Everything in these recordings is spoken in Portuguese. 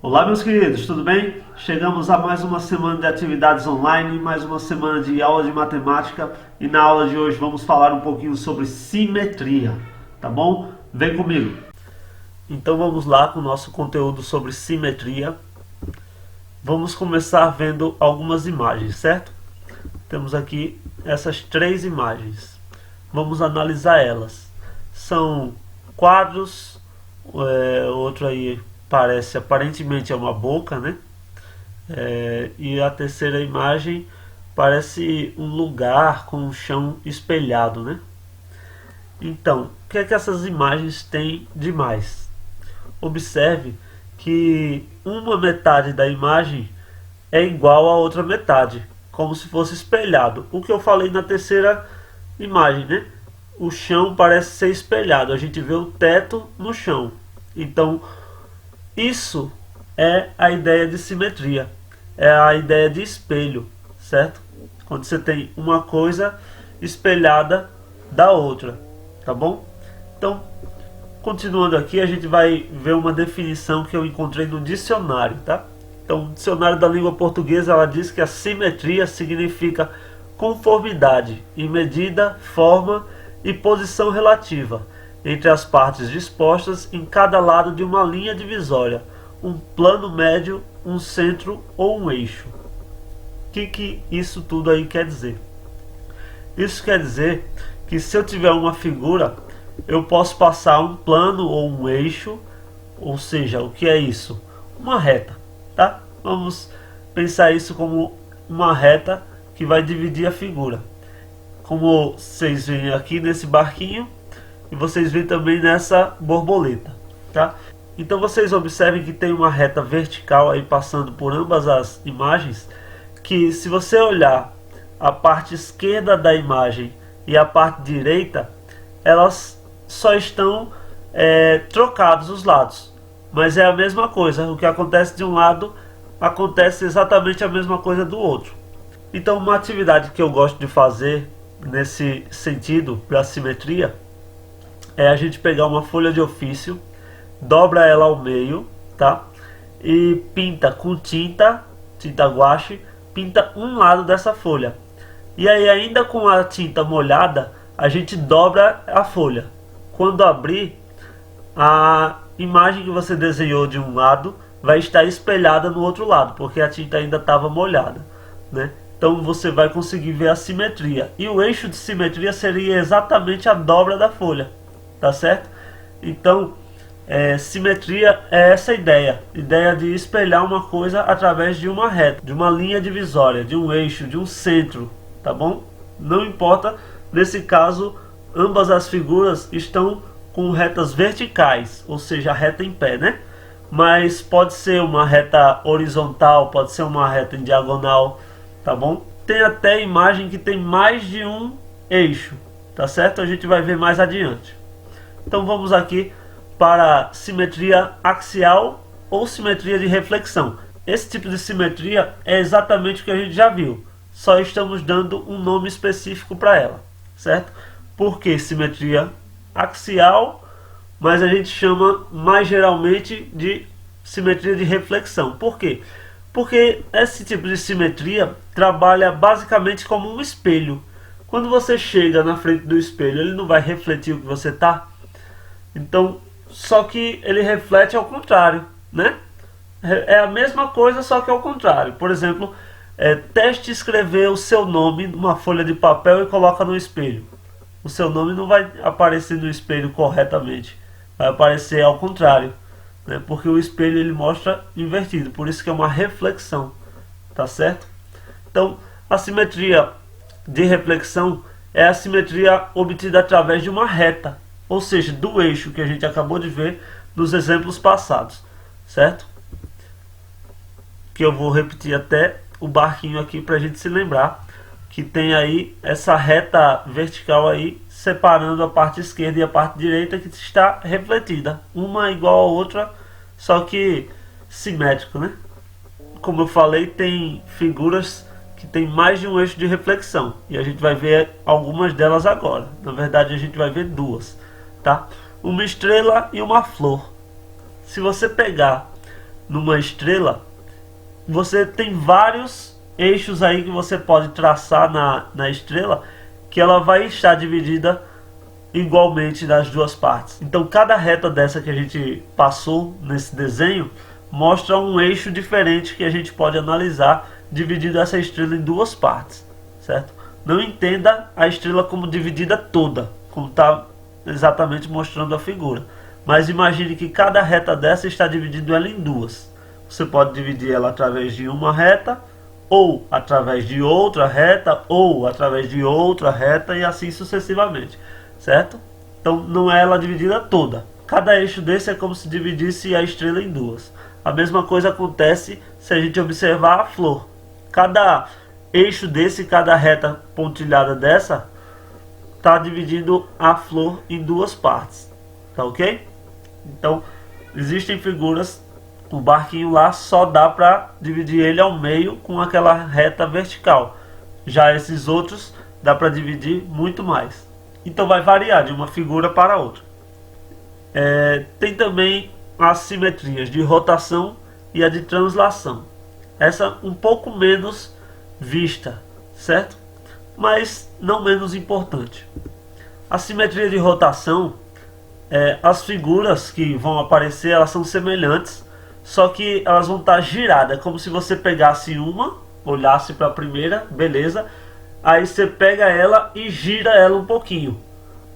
Olá, meus queridos, tudo bem? Chegamos a mais uma semana de atividades online, mais uma semana de aula de matemática e na aula de hoje vamos falar um pouquinho sobre simetria, tá bom? Vem comigo! Então vamos lá com o nosso conteúdo sobre simetria. Vamos começar vendo algumas imagens, certo? Temos aqui essas três imagens. Vamos analisar elas. São quadros, outro aí parece, aparentemente é uma boca, né? E a terceira imagem parece um lugar com um chão espelhado, né? Então, o que é que essas imagens têm de mais? Observe que uma metade da imagem é igual à outra metade, como se fosse espelhado. O que eu falei na terceira imagem, né? O chão parece ser espelhado, a gente vê o teto no chão. Então, isso é a ideia de simetria, é a ideia de espelho, certo? Quando você tem uma coisa espelhada da outra, tá bom? Então, continuando aqui, a gente vai ver uma definição que eu encontrei no dicionário, tá? Então, o dicionário da língua portuguesa, ela diz que a simetria significa conformidade em medida, forma e posição relativa entre as partes dispostas em cada lado de uma linha divisória, um plano médio, um centro ou um eixo. O que isso tudo aí quer dizer? Isso quer dizer que se eu tiver uma figura, eu posso passar um plano ou um eixo, ou seja, o que é isso? Uma reta, tá? Vamos pensar isso como uma reta que vai dividir a figura. Como vocês veem aqui nesse barquinho, e vocês veem também nessa borboleta, tá? Então vocês observem que tem uma reta vertical aí passando por ambas as imagens, que se você olhar a parte esquerda da imagem e a parte direita, elas só estão trocados os lados, mas é a mesma coisa. O que acontece de um lado acontece exatamente a mesma coisa do outro. Então, uma atividade que eu gosto de fazer nesse sentido para simetria é a gente pegar uma folha de ofício, dobra ela ao meio, tá? E pinta com tinta guache, pinta um lado dessa folha. E aí, ainda com a tinta molhada, a gente dobra a folha. Quando abrir, a imagem que você desenhou de um lado vai estar espelhada no outro lado, porque a tinta ainda estava molhada, né? Então você vai conseguir ver a simetria. E o eixo de simetria seria exatamente a dobra da folha, tá certo? Então, simetria é essa ideia de espelhar uma coisa através de uma reta, de uma linha divisória, de um eixo, de um centro, tá bom? Não importa, nesse caso, ambas as figuras estão com retas verticais, ou seja, a reta em pé, né? Mas pode ser uma reta horizontal, pode ser uma reta em diagonal, tá bom? Tem até imagem que tem mais de um eixo, tá certo? A gente vai ver mais adiante. Então vamos aqui para simetria axial ou simetria de reflexão. Esse tipo de simetria é exatamente o que a gente já viu, só estamos dando um nome específico para ela, certo? Por que simetria axial, mas a gente chama mais geralmente de simetria de reflexão. Por quê? Porque esse tipo de simetria trabalha basicamente como um espelho. Quando você chega na frente do espelho, ele não vai refletir o que você está. Então, só que ele reflete ao contrário, né? É a mesma coisa, só que ao contrário. Por exemplo, teste escrever o seu nome numa folha de papel e coloca no espelho. O seu nome não vai aparecer no espelho corretamente, vai aparecer ao contrário, né? Porque o espelho ele mostra invertido, por isso que é uma reflexão, tá certo? Então, a simetria de reflexão é a simetria obtida através de uma reta, ou seja, do eixo que a gente acabou de ver nos exemplos passados, certo? Que eu vou repetir até o barquinho aqui para a gente se lembrar que tem aí essa reta vertical aí separando a parte esquerda e a parte direita, que está refletida, uma igual a outra, só que simétrico, né? Como eu falei, tem figuras que tem mais de um eixo de reflexão e a gente vai ver algumas delas agora. Na verdade, a gente vai ver duas, tá? Uma estrela e uma flor. Se você pegar numa estrela, você tem vários eixos aí que você pode traçar na estrela, que ela vai estar dividida igualmente nas duas partes. Então cada reta dessa que a gente passou nesse desenho mostra um eixo diferente que a gente pode analisar, dividindo essa estrela em duas partes, certo? Não entenda a estrela como dividida toda, como está exatamente mostrando a figura, mas imagine que cada reta dessa está dividindo ela em duas. Você pode dividir ela através de uma reta, ou através de outra reta, ou através de outra reta, e assim sucessivamente, certo? Então não é ela dividida toda. Cada eixo desse é como se dividisse a estrela em duas. A mesma coisa acontece se a gente observar a flor. Cada eixo desse, cada reta pontilhada dessa, está dividindo a flor em duas partes, tá ok? Então existem figuras, o barquinho lá só dá para dividir ele ao meio com aquela reta vertical. Já esses outros dá para dividir muito mais. Então vai variar de uma figura para outra. Tem também as simetrias de rotação e a de translação. Essa um pouco menos vista, certo? Mas não menos importante. A simetria de rotação, as figuras que vão aparecer, elas são semelhantes, só que elas vão estar giradas. É como se você pegasse uma, olhasse para a primeira, beleza, aí você pega ela e gira ela um pouquinho,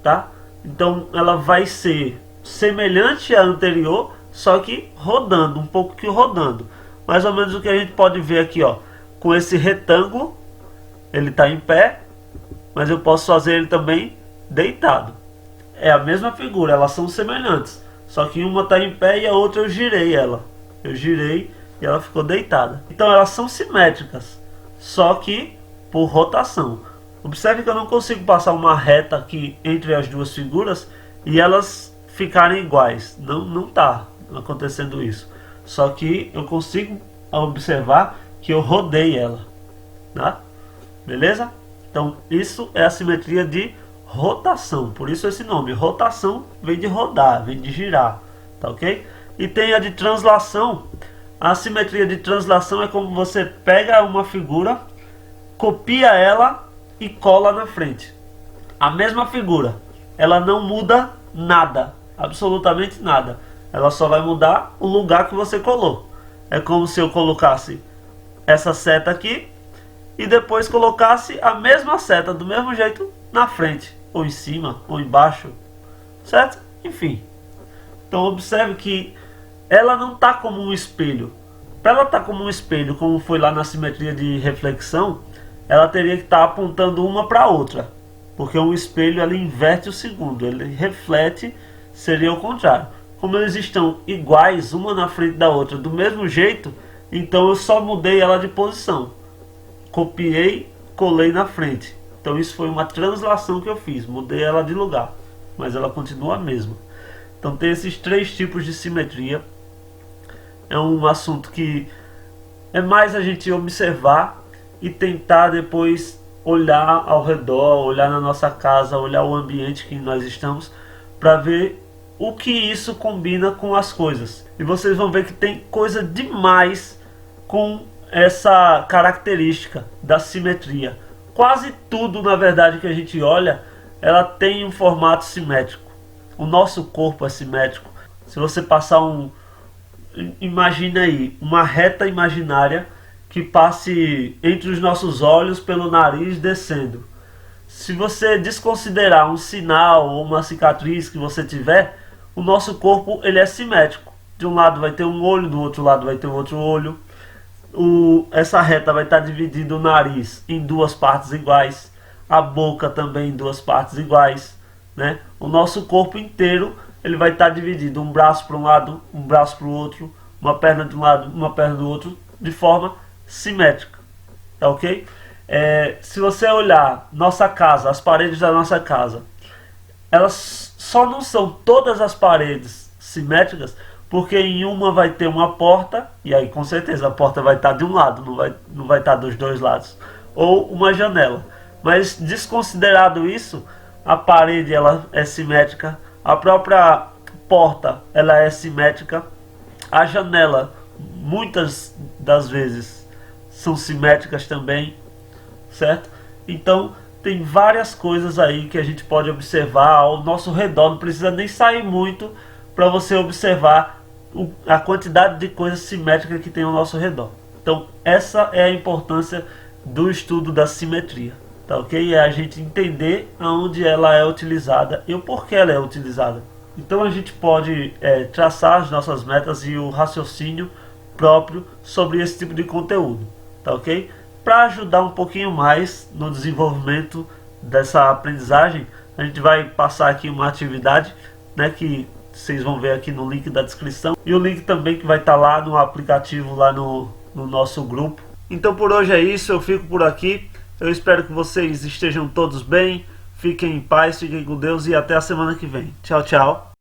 tá? Então ela vai ser semelhante à anterior, só que rodando, um pouco que rodando. Mais ou menos o que a gente pode ver aqui, ó, com esse retângulo, ele está em pé, mas eu posso fazer ele também deitado. É a mesma figura, elas são semelhantes, só que uma está em pé e a outra eu girei ela. Eu girei e ela ficou deitada. Então elas são simétricas, só que por rotação. Observe que eu não consigo passar uma reta aqui entre as duas figuras e elas ficarem iguais. Não está acontecendo isso. Só que eu consigo observar que eu rodei ela, tá? Beleza? Então isso é a simetria de rotação. Por isso esse nome. Rotação vem de rodar, vem de girar, tá ok? E tem a de translação. A simetria de translação é como você pega uma figura, copia ela e cola na frente. A mesma figura, ela não muda nada, absolutamente nada. Ela só vai mudar o lugar que você colou. É como se eu colocasse essa seta aqui e depois colocasse a mesma seta do mesmo jeito na frente, ou em cima, ou embaixo, certo? Enfim. Então observe que ela não está como um espelho. Para ela estar como um espelho, como foi lá na simetria de reflexão, ela teria que estar apontando uma para a outra, porque um espelho ele inverte o segundo, ele reflete, seria o contrário. Como eles estão iguais, uma na frente da outra, do mesmo jeito, então eu só mudei ela de posição. Copiei, colei na frente. Então isso foi uma translação que eu fiz, mudei ela de lugar, mas ela continua a mesma. Então tem esses três tipos de simetria. É um assunto que é mais a gente observar e tentar depois olhar ao redor, olhar na nossa casa, olhar o ambiente que nós estamos, para ver o que isso combina com as coisas. E vocês vão ver que tem coisa demais com essa característica da simetria. Quase tudo, na verdade, que a gente olha, ela tem um formato simétrico. O nosso corpo é simétrico. Se você passar imagina aí, uma reta imaginária que passe entre os nossos olhos pelo nariz descendo. Se você desconsiderar um sinal ou uma cicatriz que você tiver, o nosso corpo ele é simétrico. De um lado vai ter um olho, do outro lado vai ter outro olho. Essa reta vai estar dividindo o nariz em duas partes iguais. A boca também em duas partes iguais, né? O nosso corpo inteiro ele vai estar dividido, um braço para um lado, um braço para o outro, uma perna de um lado, uma perna do outro, de forma simétrica, tá ok? Se você olhar nossa casa, as paredes da nossa casa, elas só não são todas as paredes simétricas, porque em uma vai ter uma porta, e aí com certeza a porta vai estar de um lado, não vai estar dos dois lados, ou uma janela. Mas desconsiderado isso, a parede ela é simétrica, a própria porta ela é simétrica, a janela muitas das vezes são simétricas também, certo? Então tem várias coisas aí que a gente pode observar ao nosso redor, não precisa nem sair muito para você observar a quantidade de coisas simétricas que tem ao nosso redor. Então essa é a importância do estudo da simetria, tá ok? É a gente entender aonde ela é utilizada e o porquê ela é utilizada. Então a gente pode traçar as nossas metas e o raciocínio próprio sobre esse tipo de conteúdo, tá ok? Para ajudar um pouquinho mais no desenvolvimento dessa aprendizagem, a gente vai passar aqui uma atividade, né, que vocês vão ver aqui no link da descrição, e o link também que vai estar lá no aplicativo, lá no nosso grupo. Então por hoje é isso, eu fico por aqui, eu espero que vocês estejam todos bem, fiquem em paz, fiquem com Deus e até a semana que vem. Tchau, tchau.